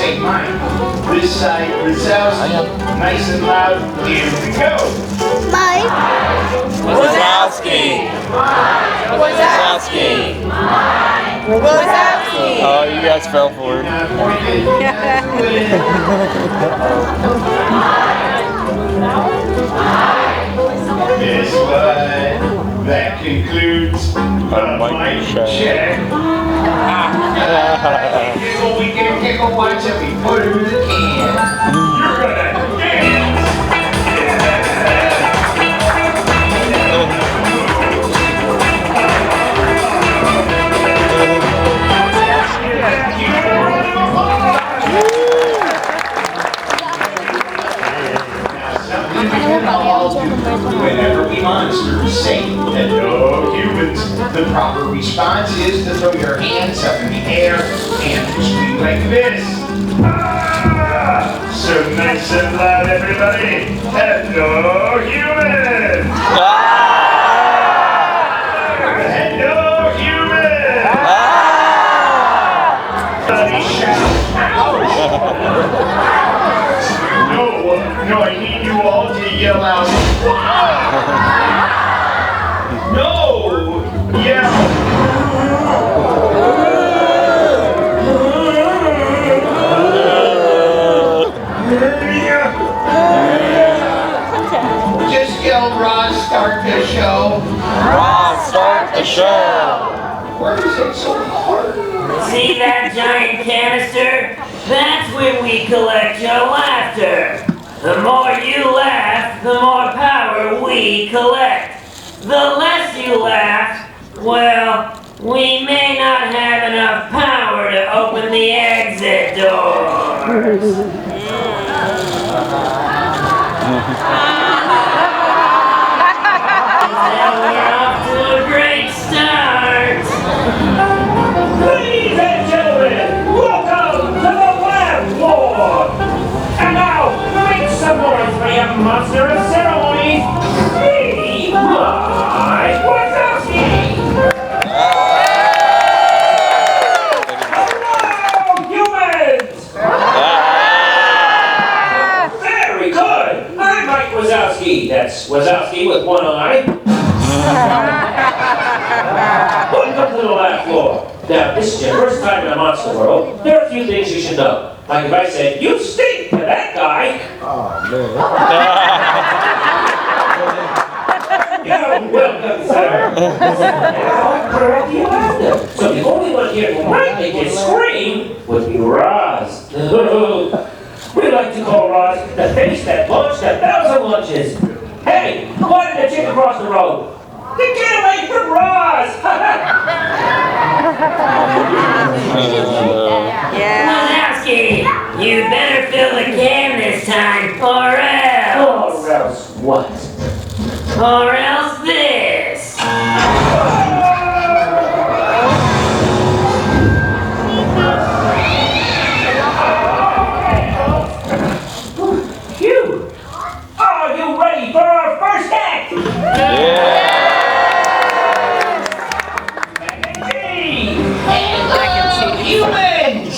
say Mike. This side, Wazowski. Nice and loud. Here we go. Mike. Wazowski. Wazowski. Wazowski. Oh, you guys fell for it. Guess what? That concludes mic check. Tickle, we can tickle watch it, we put it in the can. You're gonna dance! Whenever we monsters say hello humans, the proper response is to throw your hands up in the air and scream like this. Ah! So nice and loud, everybody. Hello humans! Ah! Hello humans! Everybody shout, ouch! No, I need you all to yell out. No! Yeah! Just yell, Roz, start the show. Roz, start the show. Why is it so hard? See that giant canister? That's where we collect your laughter. The more you laugh, the more power we collect. The less you laugh, well, we may not have enough power to open the exit doors. Now we're off to a great start. Ladies and gentlemen, welcome to the lab floor. And now, make some noise for your monster of ceremonies, Marty Wazowski. Hello, humans. Very good. I'm Mike Wazowski. That's Wazowski with one eye. Welcome to the lab floor. Now, this is your first time in a monster world. There are a few things you should know. Like if I said, you stink to that guy. Oh, man. You're welcome, sir. Now, put her at the laughter. So the only one here who might make you scream would be Roz. We like to call Roz the face that launched 1,000 lunches. Hey, why did the chick across the road? Get away from Roz! Wazowski, you better fill the can this time, or else. Or else what? Or else this. Phew! Are you ready for our first act? Yeah. Humans!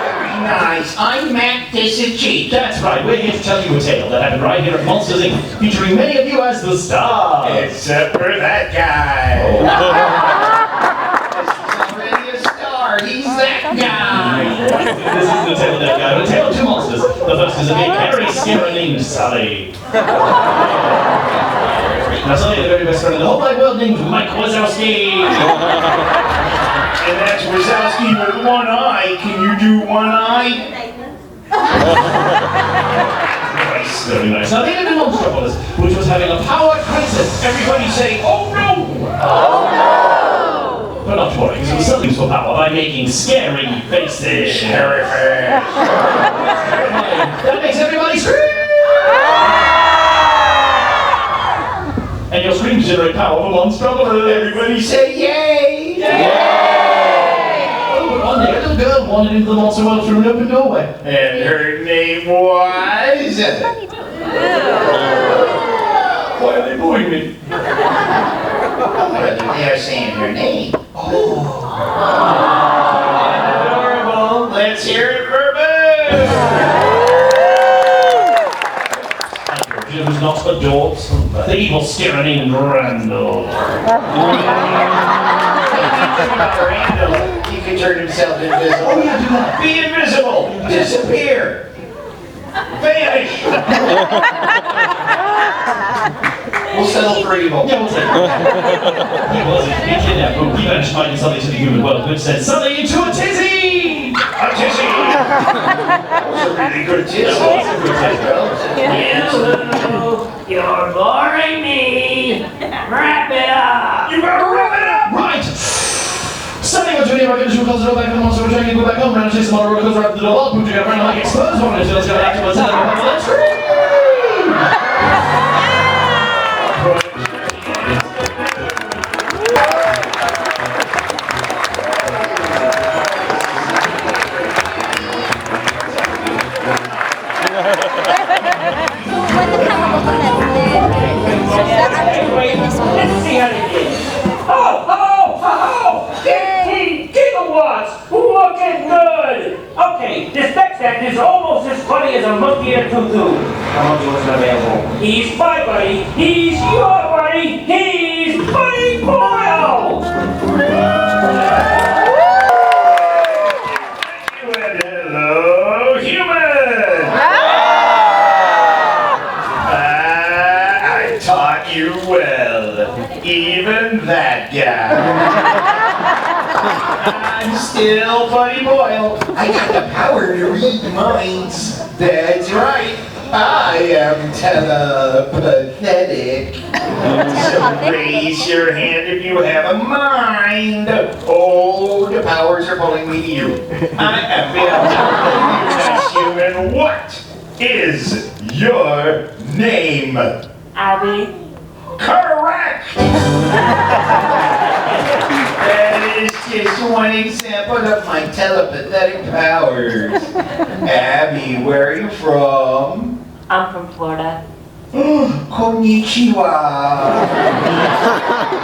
Very nice. I'm Matt Disney. That's right, we're here to tell you a tale that happened right here at Monsters Inc., featuring many of you as the stars. Except for that guy. This is already a star. He's that guy. This isn't a tale of that guy, but a tale of two monsters. The first is a big, hairy scarer named Sully. Now Sully had the very best friend in the whole wide world named Mike Wazowski. And that's Wazowski with one eye. Can you do one eye? Nice, very nice. Now they lived in Monstropolis, which was having a power crisis. Everybody say, oh no! Oh no! But not to worry, because it was still useful power by making scary faces. Scary face. That makes everybody scream! And your screams generate power for Monstropolis. Everybody say yay! Oh, but one day a little girl wandered into the monster world through an open doorway. And her name was... Why are they booing me? They are saying her name. Adorable. let's hear it for Boo! It was not adult. The evil Tyranny Randall. Randall, he can turn himself invisible. Oh yeah, do that. Be invisible! Disappear! Vanish! We'll settle for evil. Yeah, we'll say. He wasn't. He kidnapped Boo. He managed to find something to the human world, which said something into a tizzy! A tizzy! That was a really good tizzy. That was a good tizzy. You're boring me. Wrap it up. You better wrap it up! Right! Standing on 20 of our condition closes the door back to the monster, we're trying to go back home, round chase the motor roller coaster up to the wall, put together, friend like exposed, one of the let's go back to what's in the let's scream! Let's see how they did. Oh! 15 gigawatts! Looking good! Okay, this next act is almost as funny as a monkey in a tutu. How monkey wasn't available? He's my buddy. He's your buddy. He's Buddy Boyle! Hello, human! I taught you well. Even that guy. I'm still Buddy Boyle. I got the power to read minds. That's right. I am telepathic. So raise your hand if you have a mind. Oh, the powers are pulling me to you. I am human. What is your name? Abby. Correct! That is just one example of my telepathic powers. Abby, where are you from? I'm from Florida. Konnichiwa.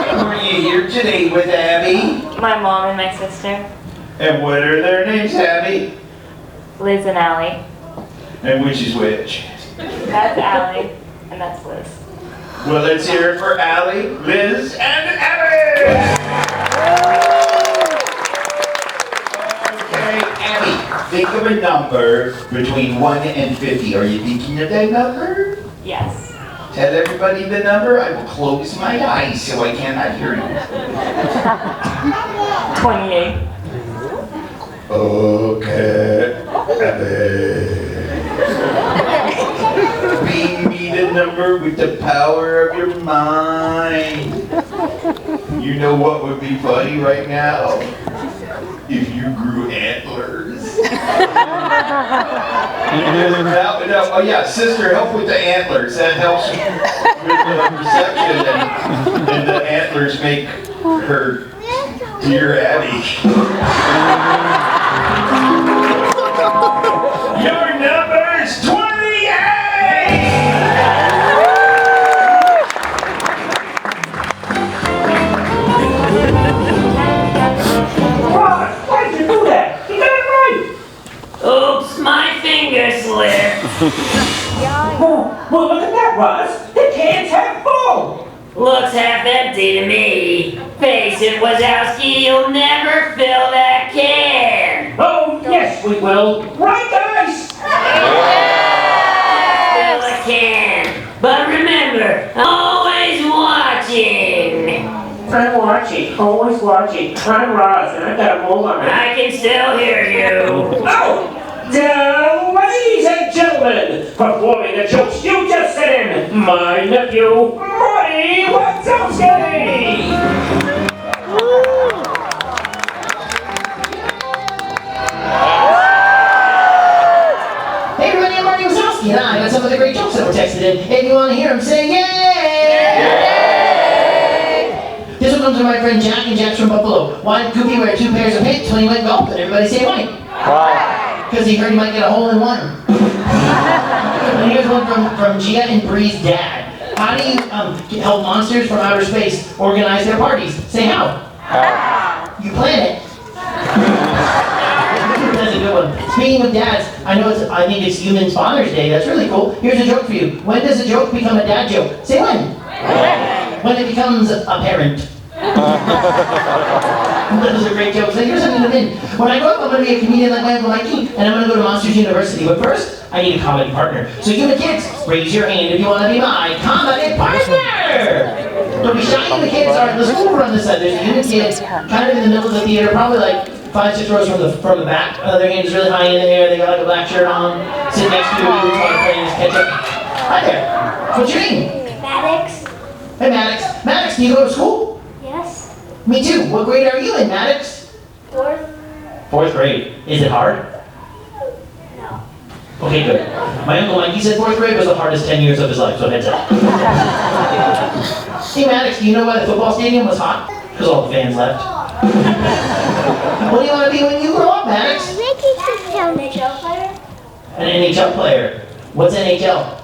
Who are you here today with, Abby? My mom and my sister, And what are their names, Abby? Liz and Allie. And which is which? That's Allie, and that's Liz. Well, let's hear it for Allie, Liz, and Abby! Okay, Abby, think of a number between 1 and 50. Are you thinking of that number? Yes. Tell everybody the number. I will close my eyes so I cannot hear you. 28. Okay, Abby. Being me the number with the power of your mind. You know what would be funny right now? If you grew antlers. Oh yeah, sister, help with the antlers. That helps with the reception, and the antlers make her dear Abby. Your number's 28! Why'd you do that? You got it right! Oops, my finger slipped. Well, look at that, Roz. The can's half full. Looks half empty to me. Face it, Wazowski, you'll never fill that can. Oh, yes, we will. Right, guys? Fill a can. But remember, always watching. I'm watching, always watching. I'm Roz, and I've got a mole on me. I can still hear you. Oh! Ladies and gentlemen, performing the jokes you just said in, my nephew, Marty Wazowski! Hey everybody, I'm Marty Wazowski, and I got some of the great jokes that were texted in. If you want to hear them, say yay! This one comes from my friend Jack, and Jack's from Buffalo. Why did Goofy wear 2 pairs of pants when he went golfing? Everybody say why? Because he heard he might get a hole in one. And here's one from Gia and Bree's dad. How do you help monsters from outer space organize their parties? Say how? You plan it. That's a good one. one. Speaking of dads, I think it's Human Father's Day. That's really cool. Here's a joke for you. When does a joke become a dad joke? Say when. When it becomes a parent. Those are great jokes. Here's something to win. When I grow up, I'm going to be a comedian like my Uncle Mikey, and I'm going to go to Monsters University. But first, I need a comedy partner. So you the kids, raise your hand if you want to be my comedy partner. Don't be shy. The kids are the school run this side. There's a unit kid kind of in the middle of the theater, probably like 5-6 rows from the back. Their hand is really high in the air. They got like a black shirt on. Sit next to you. You're trying to play this ketchup. Hi there. What's your name? Maddox. Hey Maddox. Maddox, do you go to school? Yes. Me too. What grade are you in, Maddox? 4th. 4th grade. Is it hard? No. Okay, good. My Uncle Mikey said 4th grade was the hardest 10 years of his life, so heads up. Hey Maddox, do you know why the football stadium was hot? Because all the fans left. What do you want to be when you grow up, Maddox? NHL player. An NHL player. What's NHL?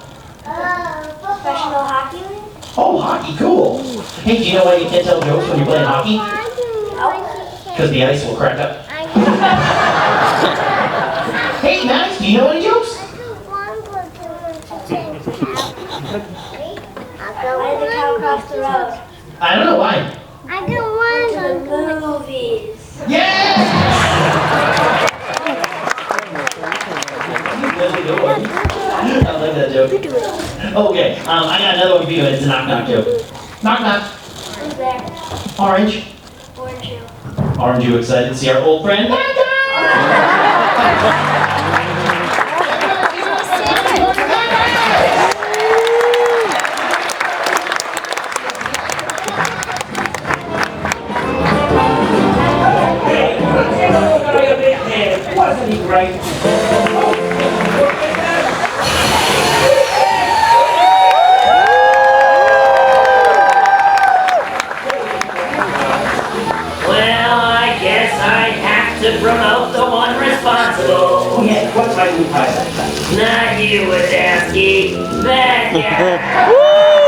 Professional hockey league. Oh, hockey, cool. Hey, do you know why you can't tell jokes when you're playing hockey? No. Because the ice will crack up. Hey, Max, do you know any jokes? Why did the cow cross the road? I don't know why. To the movies. Yeah! I like that joke. Okay, I got another one for you, and it's a knock-knock joke. Knock-knock. Who's there? Orange. Orange you. Aren't you excited to see our old friend? Wasn't he great? Well, I guess I have to promote the one responsible. Oh yeah, what's my new title? Not you, Wazowski. That guy.